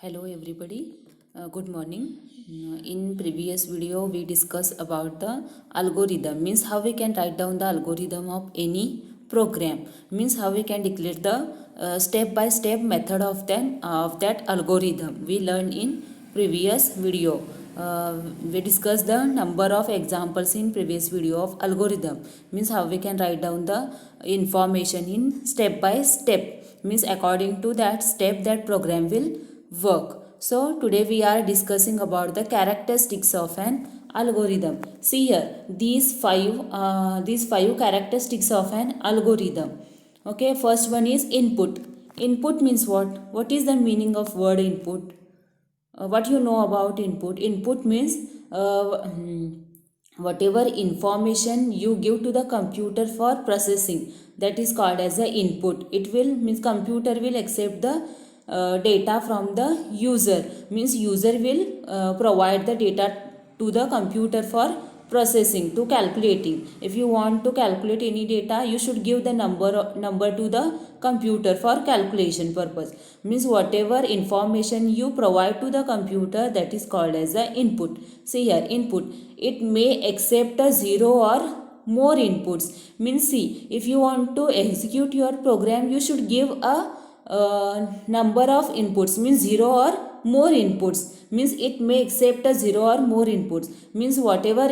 Hello everybody, good morning. In previous video we discussed about the algorithm, means how we can write down the algorithm of any program, means how we can declare the step by step method of that algorithm we learned in previous video. We discussed the number of examples in previous video of algorithm, means how we can write down the information in step by step, means according to that step that program will work. So today we are discussing about the characteristics of an algorithm. See here, these five characteristics of an algorithm. Okay, first one is input. Input means what? What is the meaning of word input? What you know about input? Input means whatever information you give to the computer for processing, that is called as the input. It will means computer will accept the data from the user, means user will provide the data to the computer for processing, to calculating. If you want to calculate any data, you should give the number to the computer for calculation purpose. Means whatever information you provide to the computer, that is called as the input. See here, input, it may accept a zero or more inputs. Means see, if you want to execute your program, you should give a number of inputs, means zero or more inputs. Means it may accept a zero or more inputs, means whatever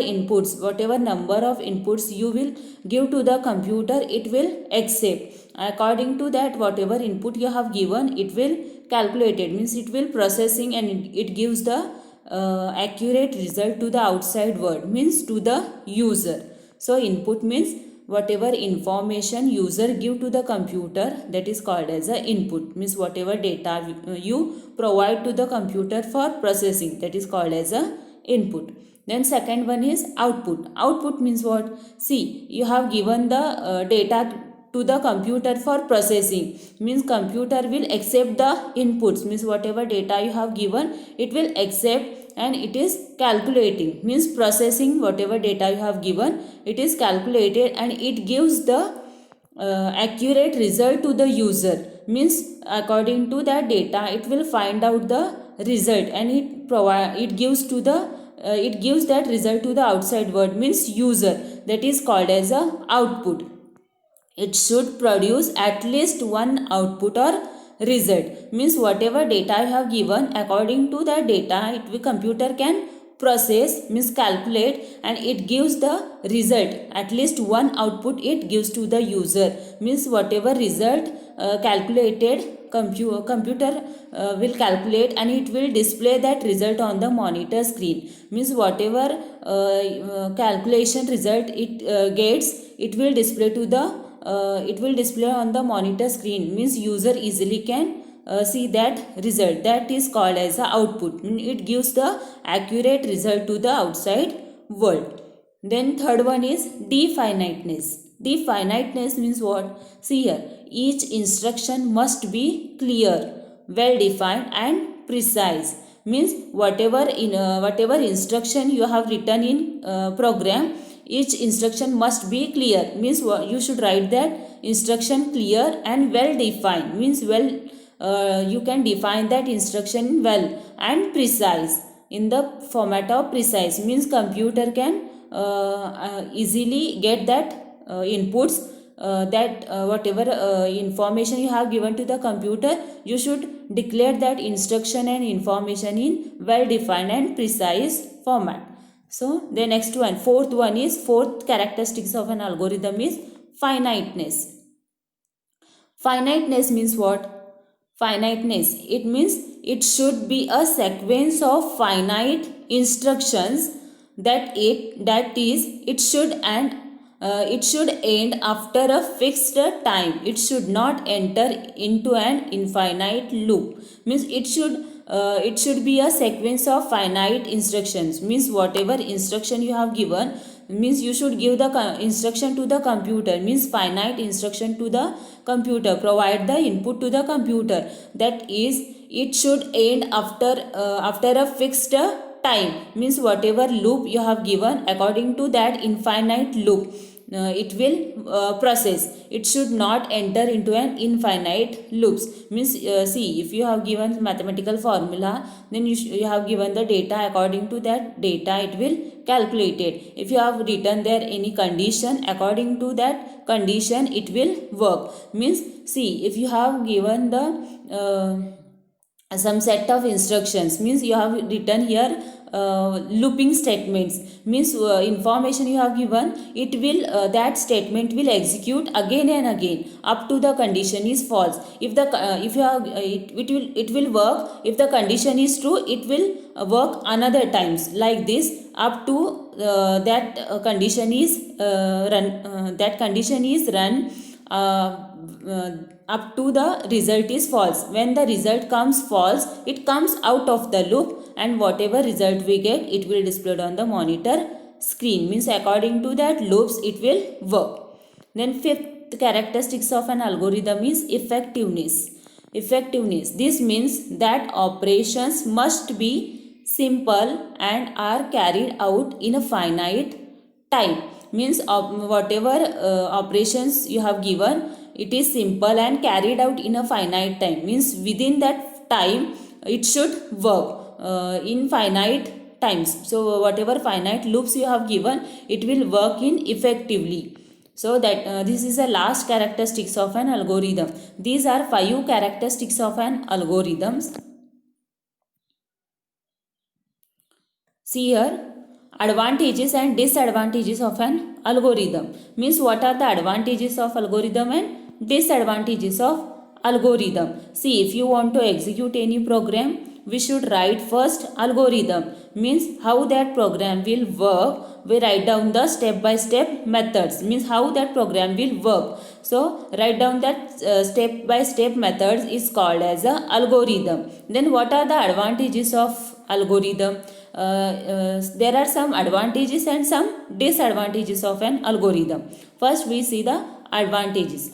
number of inputs you will give to the computer, it will accept. According to that, whatever input you have given, it will calculate it, means it will processing, and it gives the accurate result to the outside world, means to the user. So input means whatever information user give to the computer, that is called as a input. Means whatever data you provide to the computer for processing, that is called as a input. Then second one is output. Output means what? See, you have given the data to the computer for processing, means computer will accept the inputs, means whatever data you have given, it will accept, and it is calculating, means processing whatever data you have given, it is calculated, and it gives the accurate result to the user. Means according to that data, it will find out the result, and it gives that result to the outside world, means user, that is called as a output. It should produce at least one output or result, means whatever data you have given, according to that data, computer can process, means calculate, and it gives the result, at least one output it gives to the user. Means whatever result calculated, computer will calculate, and it will display that result on the monitor screen. Means whatever calculation result it gets, it will display on the monitor screen, means user easily can see that result, that is called as the output. It gives the accurate result to the outside world. Then third one is definiteness. Definiteness means what? See here, each instruction must be clear, well defined, and precise. Means whatever instruction you have written in program, each instruction must be clear. Means you should write that instruction clear and well defined, means you can define that instruction well, and precise, in the format of precise, means computer can easily get that inputs, that whatever information you have given to the computer, you should declare that instruction and information in well defined and precise format. So the next one, fourth characteristics of an algorithm is finiteness. Finiteness means what? Finiteness, it means it should be a sequence of finite instructions, it should end after a fixed time. It should not enter into an infinite loop. Means it should be a sequence of finite instructions, means whatever instruction you have given, means you should give the instruction to the computer, means finite instruction to the computer, provide the input to the computer, that is, it should end after a fixed time, means whatever loop you have given, according to that infinite loop, it will process. It should not enter into an infinite loops. Means see, if you have given mathematical formula, then you have given the data. According to that data it will calculate it. If you have written there any condition, according to that condition it will work. Means see, if you have given the some set of instructions, means you have written here looping statements, means information you have given, it will that statement will execute again and again up to the condition is false. If the if you have it will work. If the condition is true, it will work another times like this up to that condition is run up to the result is false. When the result comes false, it comes out of the loop, and whatever result we get, it will displayed on the monitor screen. Means according to that loops it will work. Then fifth characteristics of an algorithm is effectiveness. This means that operations must be simple and are carried out in a finite time. Means whatever operations you have given, it is simple and carried out in a finite time. Means within that time it should work in finite times. So whatever finite loops you have given, it will work in effectively. So that this is the last characteristics of an algorithm. These are 5 characteristics of an algorithm. See here, advantages and disadvantages of an algorithm. Means what are the advantages of algorithm and disadvantages of algorithm. See, if you want to execute any program, we should write first algorithm. Means how that program will work. We write down the step by step methods. Means how that program will work. So write down that step by step methods is called as a algorithm. Then what are the advantages of algorithm? There are some advantages and some disadvantages of an algorithm. First we see the advantages.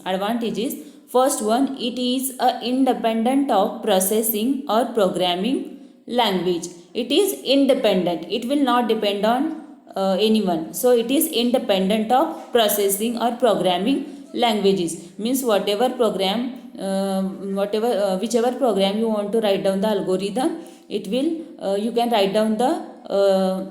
First one, it is independent of processing or programming language. It is independent. It will not depend on anyone. So it is independent of processing or programming languages. Means whatever program, whichever program you want to write down the algorithm, it will you can write down the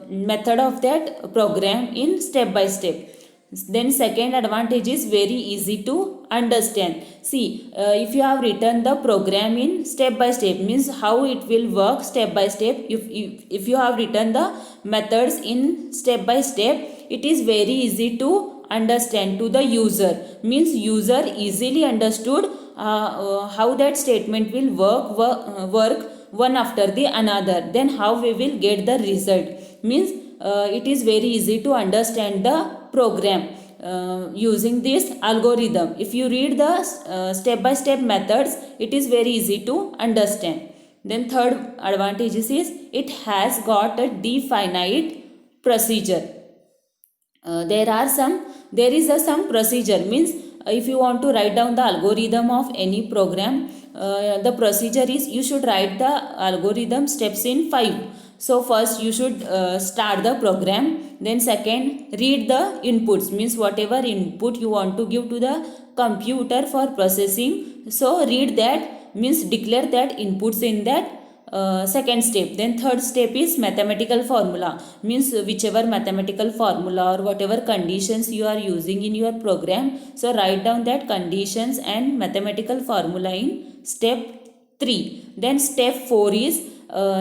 method of that program in step by step. Then second advantage is very easy to understand. See, if you have written the program in step by step, means how it will work step by step. If you have written the methods in step by step, it is very easy to understand to the user. Means user easily understood how that statement will work one after the another. Then how we will get the result. Means it is very easy to understand the program using this algorithm. If you read the step by step methods, it is very easy to understand. Then third advantage is it has got a definite procedure. There is some procedure. Means if you want to write down the algorithm of any program, the procedure is you should write the algorithm steps in 5. So first you should start the program. Then second, read the inputs. Means whatever input you want to give to the computer for processing, so read that. Means declare that inputs in that second step. Then third step is mathematical formula. Means whichever mathematical formula or whatever conditions you are using in your program, so write down that conditions and mathematical formula in step 3. Then step 4 is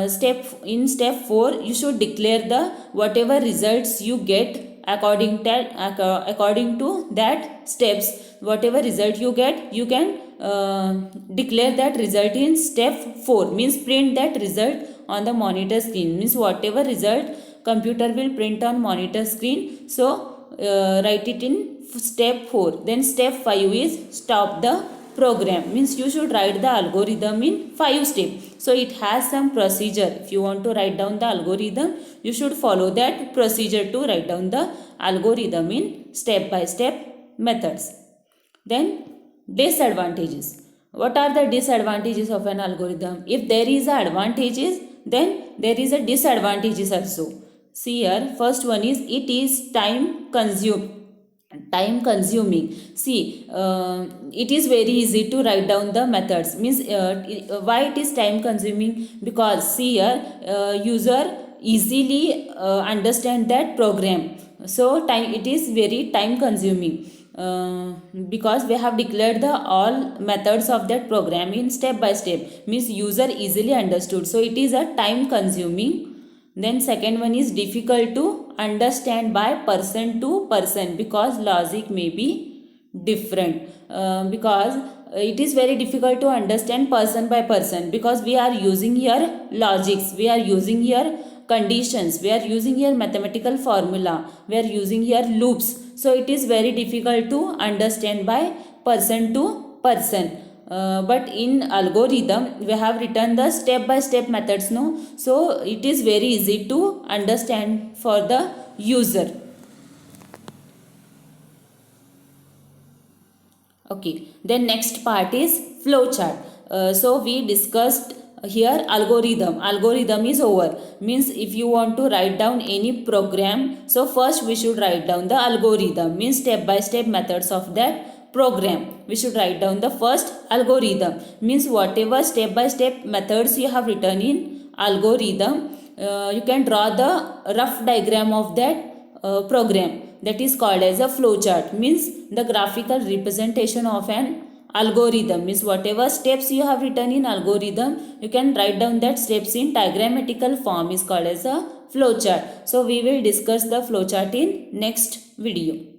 step 4 you should declare the whatever results you get according to that steps. Whatever result you get, you can declare that result in step 4. Means print that result on the monitor screen. Means whatever result computer will print on monitor screen, so write it in step 4. Then step 5 is stop the program. Means you should write the algorithm in 5 steps. So it has some procedure. If you want to write down the algorithm, you should follow that procedure to write down the algorithm in step by step methods. Then disadvantages. What are the disadvantages of an algorithm? If there is a advantages, then there is a disadvantages also. See here, first one is it is time consumed. time consuming. See, it is very easy to write down the methods. Means why it is time consuming? Because see here, user easily understand that program, so time, it is very time consuming. Because we have declared the all methods of that program in step by step, means user easily understood, so it is a time consuming. Then second one is difficult to understand by person to person, because logic may be different. Because it is very difficult to understand person by person, because we are using here logics, we are using here conditions, we are using here mathematical formula, we are using here loops, so it is very difficult to understand by person to person. But in algorithm we have written the step by step methods, no, so it is very easy to understand for the user. Okay, then next part is flowchart. So we discussed here algorithm. Algorithm is over. Means if you want to write down any program, so first we should write down the algorithm. Means step by step methods of that program. We should write down the first algorithm. Means whatever step by step methods you have written in algorithm, you can draw the rough diagram of that program, that is called as a flowchart. Means the graphical representation of an algorithm, means whatever steps you have written in algorithm, you can write down that steps in diagrammatical form, is called as a flowchart. So we will discuss the flowchart in next video.